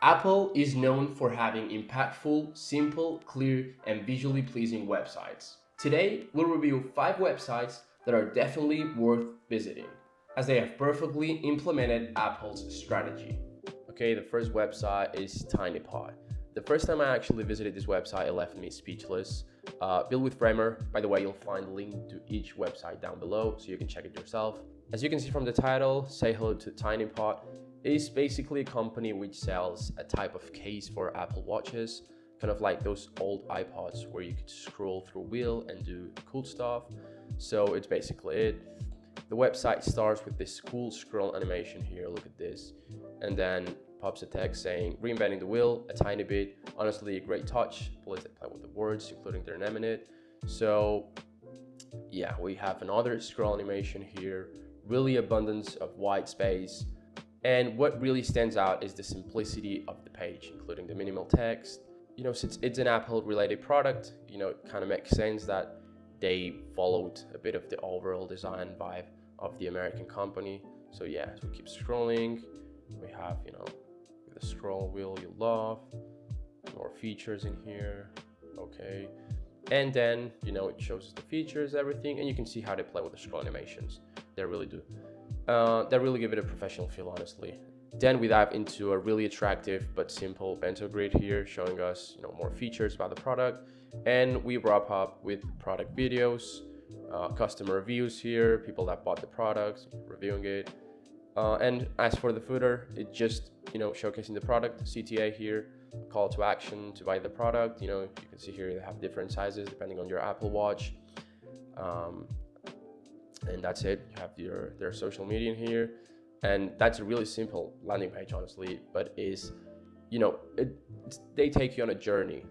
Apple is known for having impactful, simple, clear, and visually pleasing websites. Today, we'll review 5 websites that are definitely worth visiting, as they have perfectly implemented Apple's strategy. Okay, the first website is TinyPod. The first time I actually visited this website, it left me speechless. Built with Framer. By the way, you'll find a link to each website down below so you can check it yourself. As you can see from the title, say hello to TinyPod. It is basically a company which sells a type of case for Apple Watches, kind of like those old iPods where you could scroll through a wheel and do cool stuff. So it's basically it. The website starts with this cool scroll animation here, look at this, and then pops a text saying reinventing the wheel a tiny bit. Honestly, a great touch. Please play with the words, including their name in it. So yeah, we have another scroll animation here, really abundance of white space. And what really stands out is the simplicity of the page, including the minimal text. Since it's an Apple related product, it kind of makes sense that they followed a bit of the overall design vibe of the American company. So yeah, as we keep scrolling, we have, the scroll wheel you love, more features in here. Okay. And then, it shows us the features, everything, and you can see how they play with the scroll animations. They really do. They really give it a professional feel, honestly. Then we dive into a really attractive but simple bento grid here, showing us more features about the product, and we wrap up with product videos, customer reviews here, people that bought the product, reviewing it, and as for the footer, it just showcasing the product, CTA here, call to action to buy the product. You can see here they have different sizes depending on your Apple Watch. And that's it. You have their social media in here, and that's a really simple landing page, honestly, but they take you on a journey,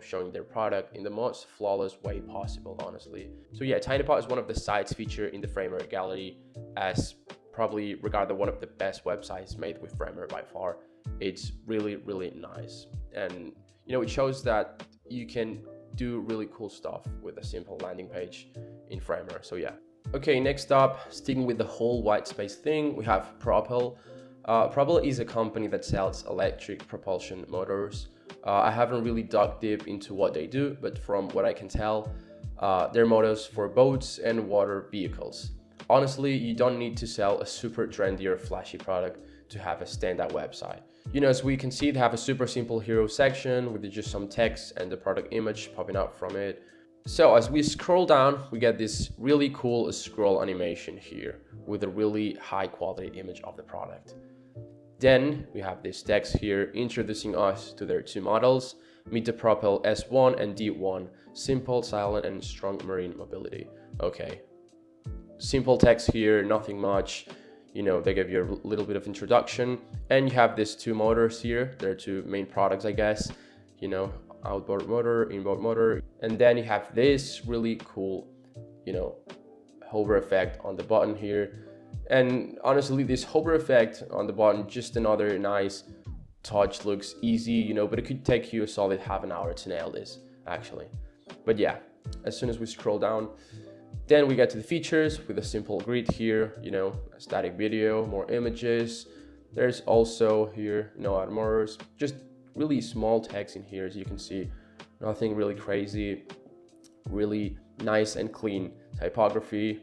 showing their product in the most flawless way possible, honestly. So yeah, TinyPod is one of the sites featured in the Framer gallery, as probably regarded one of the best websites made with Framer by far. It's really, really nice, and it shows that you can do really cool stuff with a simple landing page in Framer. So yeah. Okay, next up, sticking with the whole white space thing, we have Propel. Propel is a company that sells electric propulsion motors. I haven't really dug deep into what they do, but from what I can tell, they're motors for boats and water vehicles. Honestly, you don't need to sell a super trendy or flashy product to have a standout website. As we can see, they have a super simple hero section with just some text and the product image popping out from it. So as we scroll down, we get this really cool scroll animation here with a really high quality image of the product. Then we have this text here introducing us to their 2 models, meet the Propel S1 and D1, simple, silent, and strong marine mobility. Okay, simple text here, nothing much. They give you a little bit of introduction, and you have these 2 motors here. They're 2 main products, I guess. Outboard motor, inboard motor, and then you have this really cool, hover effect on the button here. And honestly, this hover effect on the button, just another nice touch, looks easy, but it could take you a solid half an hour to nail this, actually. But yeah, as soon as we scroll down, then we get to the features with a simple grid here, a static video, more images. There's also here, add motors, just really small text in here, as you can see, nothing really crazy, really nice and clean typography.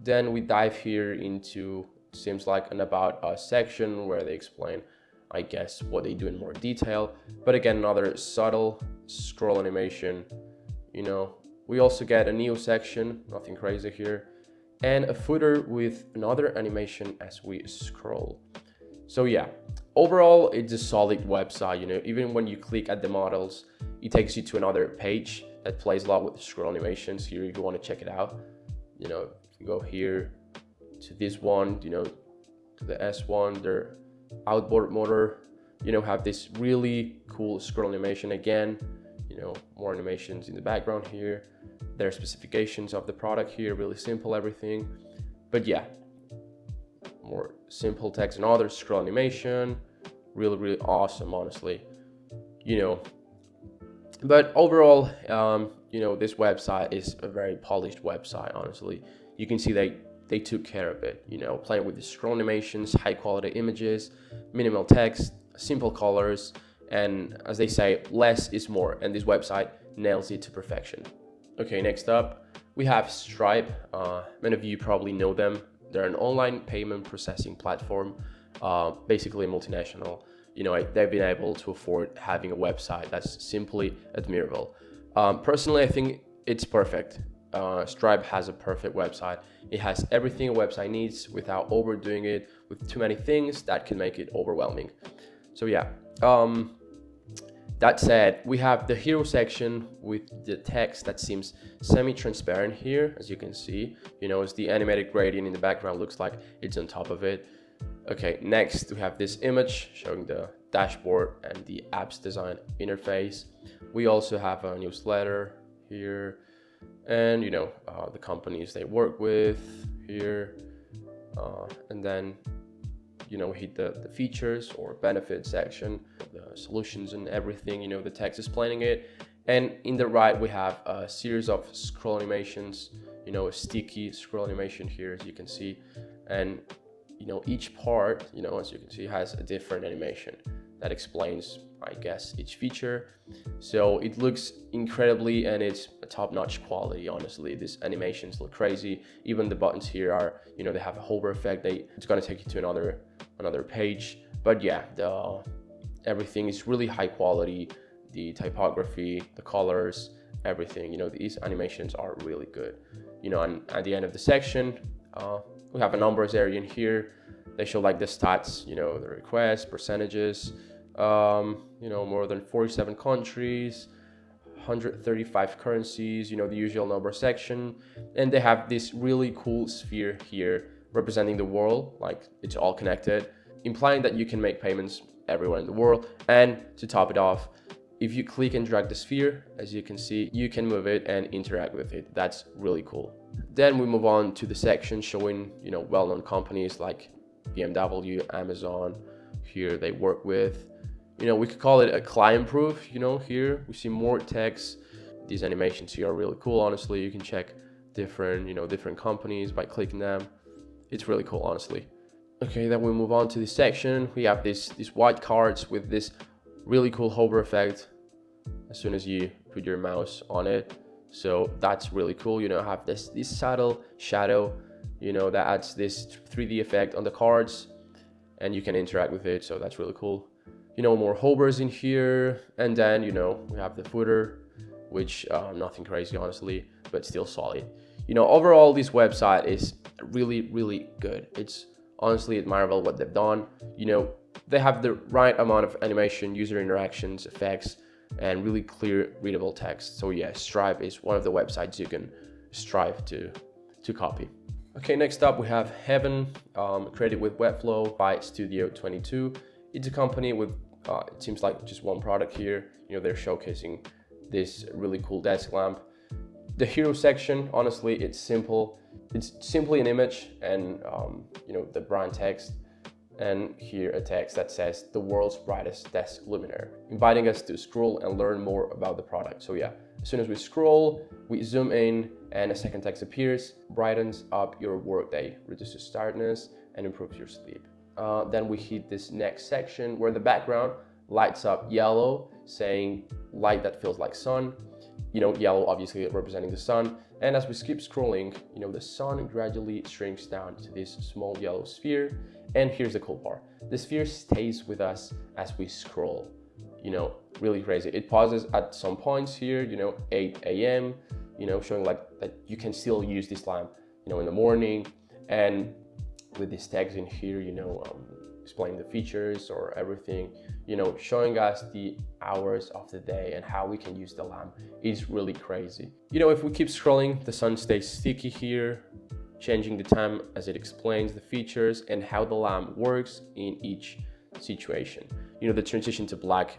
Then we dive here into, seems like an about us section where they explain, I guess, what they do in more detail. But again, another subtle scroll animation. We also get a Neo section, nothing crazy here, and a footer with another animation as we scroll. So yeah, overall, it's a solid website. Even when you click at the models, it takes you to another page that plays a lot with scroll animations here if you want to check it out. If you go here to this one, to the S1, their outboard motor, have this really cool scroll animation again, more animations in the background here. Their specifications of the product here, really simple, everything. But yeah, more simple text and other scroll animation, really, really awesome, honestly. But overall, this website is a very polished website, honestly. You can see they took care of it, playing with the scroll animations, high quality images, minimal text, simple colors, and as they say, less is more, and this website nails it to perfection. Okay, next up we have Stripe. Many of you probably know them. They're an online payment processing platform, basically multinational. They've been able to afford having a website that's simply admirable. Personally, I think it's perfect. Stripe has a perfect website. It has everything a website needs without overdoing it with too many things that can make it overwhelming. So yeah, that said, we have the hero section with the text that seems semi-transparent here, as you can see. As the animated gradient in the background looks like it's on top of it. Okay, next we have this image showing the dashboard and the apps design interface. We also have a newsletter here, and the companies they work with here, and then we hit the features or benefits section, the solutions and everything, the text explaining it. And in the right we have a series of scroll animations, a sticky scroll animation here, as you can see. And each part, as you can see, has a different animation that explains, I guess, each feature. So it looks incredibly, and it's a top-notch quality. Honestly, these animations look crazy. Even the buttons here are, they have a hover effect. It's gonna take you to another page. But yeah, everything is really high quality. The typography, the colors, everything. These animations are really good. And at the end of the section, we have a numbers area in here. They show like the stats, the requests, percentages, more than 47 countries, 135 currencies, the usual number section. And they have this really cool sphere here representing the world, like it's all connected, implying that you can make payments everywhere in the world. And to top it off, if you click and drag the sphere, as you can see, you can move it and interact with it. That's really cool. Then we move on to the section showing, well-known companies like BMW, Amazon. Here they work with, we could call it a client proof. Here we see more text. These animations here are really cool. Honestly, you can check different companies by clicking them. It's really cool, honestly. Okay, then we move on to this section. We have these white cards with this really cool hover effect as soon as you put your mouse on it. So that's really cool. Have this subtle shadow, that adds this 3D effect on the cards, and you can interact with it. So that's really cool. More hovers in here, and then we have the footer, which nothing crazy, honestly, but still solid. Overall, this website is really good. It's honestly admirable what they've done. They have the right amount of animation, user interactions, effects, and really clear, readable text. So yeah, Stripe is one of the websites you can strive to copy. Okay, next up we have Heavn, created with Webflow by Studio 22. It's a company with, it seems like just one product here. They're showcasing this really cool desk lamp. The hero section, honestly, it's simple. It's simply an image and, the brand text. And here a text that says the world's brightest desk luminaire, inviting us to scroll and learn more about the product. So yeah, as soon as we scroll, we zoom in and a second text appears, brightens up your workday, reduces tiredness, and improves your sleep. Then we hit this next section where the background lights up yellow, saying light that feels like sun. Yellow obviously representing the sun. And as we keep scrolling, the sun gradually shrinks down to this small yellow sphere. And here's the cool part. The sphere stays with us as we scroll. Really crazy. It pauses at some points here, 8 a.m., showing like that you can still use this lamp, in the morning. And with this text in here, explaining the features or everything, showing us the hours of the day and how we can use the lamp is really crazy. If we keep scrolling, the sun stays sticky here, changing the time as it explains the features and how the lamp works in each situation. The transition to black,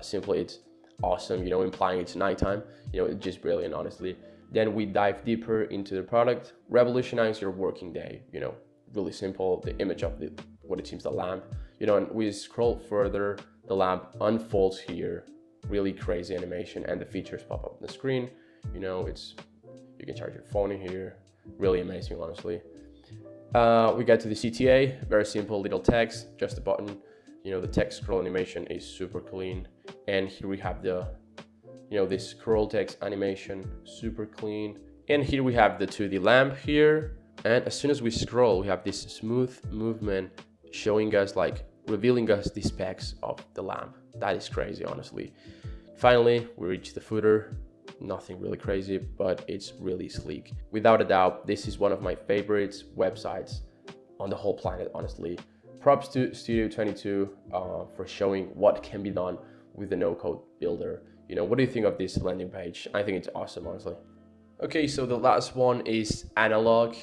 simply it's awesome, implying it's nighttime. It's just brilliant, honestly. Then we dive deeper into the product, revolutionize your working day, really simple, the image of what it seems the lamp, and we scroll further, the lamp unfolds here, really crazy animation, and the features pop up on the screen. You can charge your phone in here, really amazing, honestly. We get to the CTA, very simple little text, just a button The text scroll animation is super clean. And here we have the, this scroll text animation, super clean. And here we have the 2D lamp here. And as soon as we scroll, we have this smooth movement showing us, like, revealing us the specs of the lamp. That is crazy, honestly. Finally, we reach the footer. Nothing really crazy, but it's really sleek. Without a doubt, this is one of my favorite websites on the whole planet, honestly. Props to Studio 22 for showing what can be done with the no-code builder. What do you think of this landing page? I think it's awesome, honestly. Okay, so the last one is Analogue,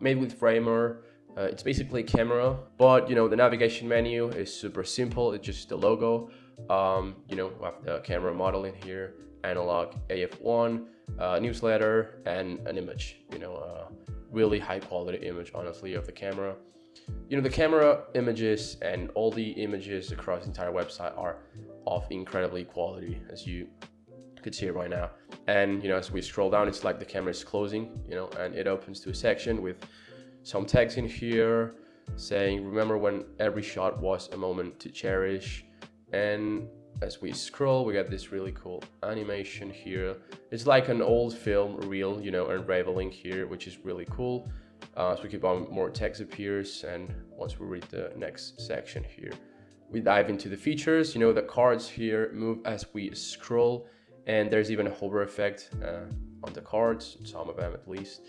made with Framer. It's basically a camera, but the navigation menu is super simple. It's just the logo. We have the camera model in here, Analogue AF1, newsletter, and an image. Really high quality image, honestly, of the camera. The camera images and all the images across the entire website are of incredibly quality, as you could see it right now. And as we scroll down, it's like the camera is closing, and it opens to a section with some text in here saying, remember when every shot was a moment to cherish. And as we scroll, we get this really cool animation here. It's like an old film reel, unraveling here, which is really cool. As we keep on, more text appears, and once we read the next section here, we dive into the features. The cards here move as we scroll, and there's even a hover effect on the cards, some of them at least.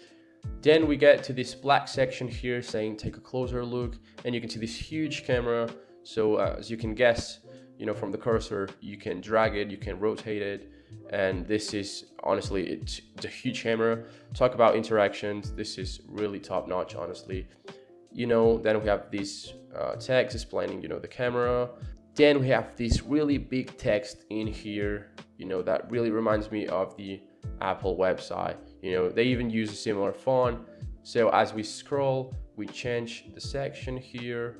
Then we get to this black section here saying take a closer look, and you can see this huge camera. So as you can guess, from the cursor, you can drag it, you can rotate it, and this is honestly, it's a huge camera. Talk about interactions, this is really top notch, honestly. Then we have this text explaining the camera. Then we have this really big text in here, that really reminds me of the Apple website. They even use a similar font. So as we scroll, we change the section here.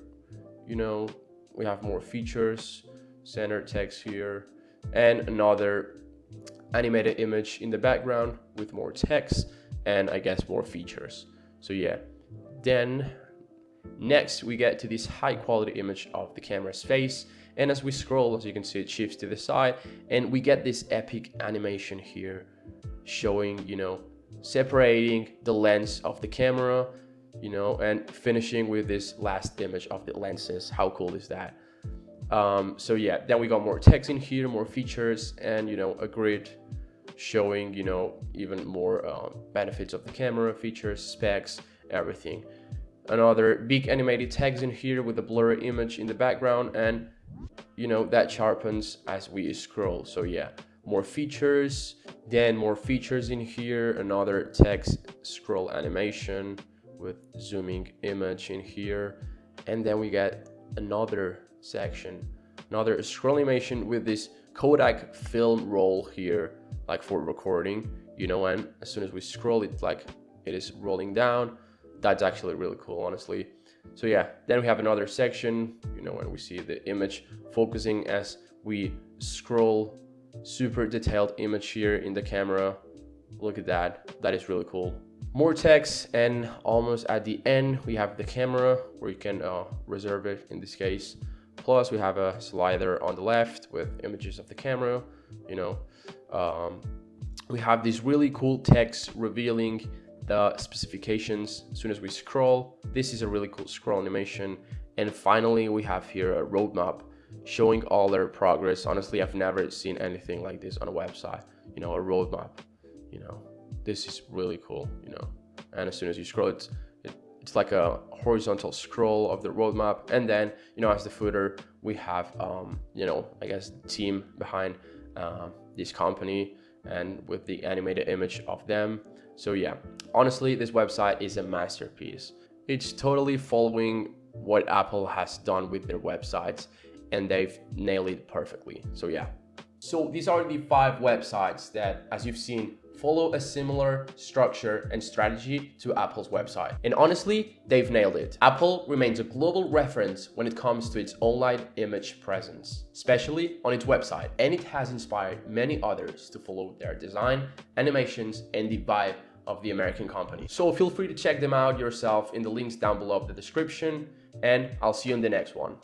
We have more features, center text here, and another animated image in the background with more text and I guess more features. So yeah, then next we get to this high quality image of the camera's face, and as we scroll, as you can see, it shifts to the side and we get this epic animation here showing, separating the lens of the camera, and finishing with this last image of the lenses. How cool is that? So yeah, then we got more text in here, more features, and a grid showing even more benefits of the camera, features, specs, everything. Another big animated text in here with a blurry image in the background, and that sharpens as we scroll. So yeah, more features, then more features in here, another text scroll animation with zooming image in here, and then we get another section, another scroll animation with this Kodak film roll here, like for recording, and as soon as we scroll, it's like it is rolling down. That's actually really cool, honestly. So yeah, then we have another section, when we see the image focusing as we scroll. Super detailed image here in the camera. Look at that. That is really cool. More text, and almost at the end we have the camera where you can reserve it in this case. Plus we have a slider on the left with images of the camera. We have this really cool text revealing the specifications as soon as we scroll. This is a really cool scroll animation. And finally we have here a roadmap showing all their progress. Honestly, I've never seen anything like this on a website, a roadmap. This is really cool, and as soon as you scroll, it's like a horizontal scroll of the roadmap. And then as the footer, we have I guess the team behind this company, and with the animated image of them. So yeah, honestly, this website is a masterpiece. It's totally following what Apple has done with their websites, and they've nailed it perfectly. So yeah. So these are the 5 websites that, as you've seen, follow a similar structure and strategy to Apple's website. And honestly, they've nailed it. Apple remains a global reference when it comes to its online image presence, especially on its website. And it has inspired many others to follow their design, animations, and the vibe of the American company. So feel free to check them out yourself in the links down below of the description, and I'll see you in the next one.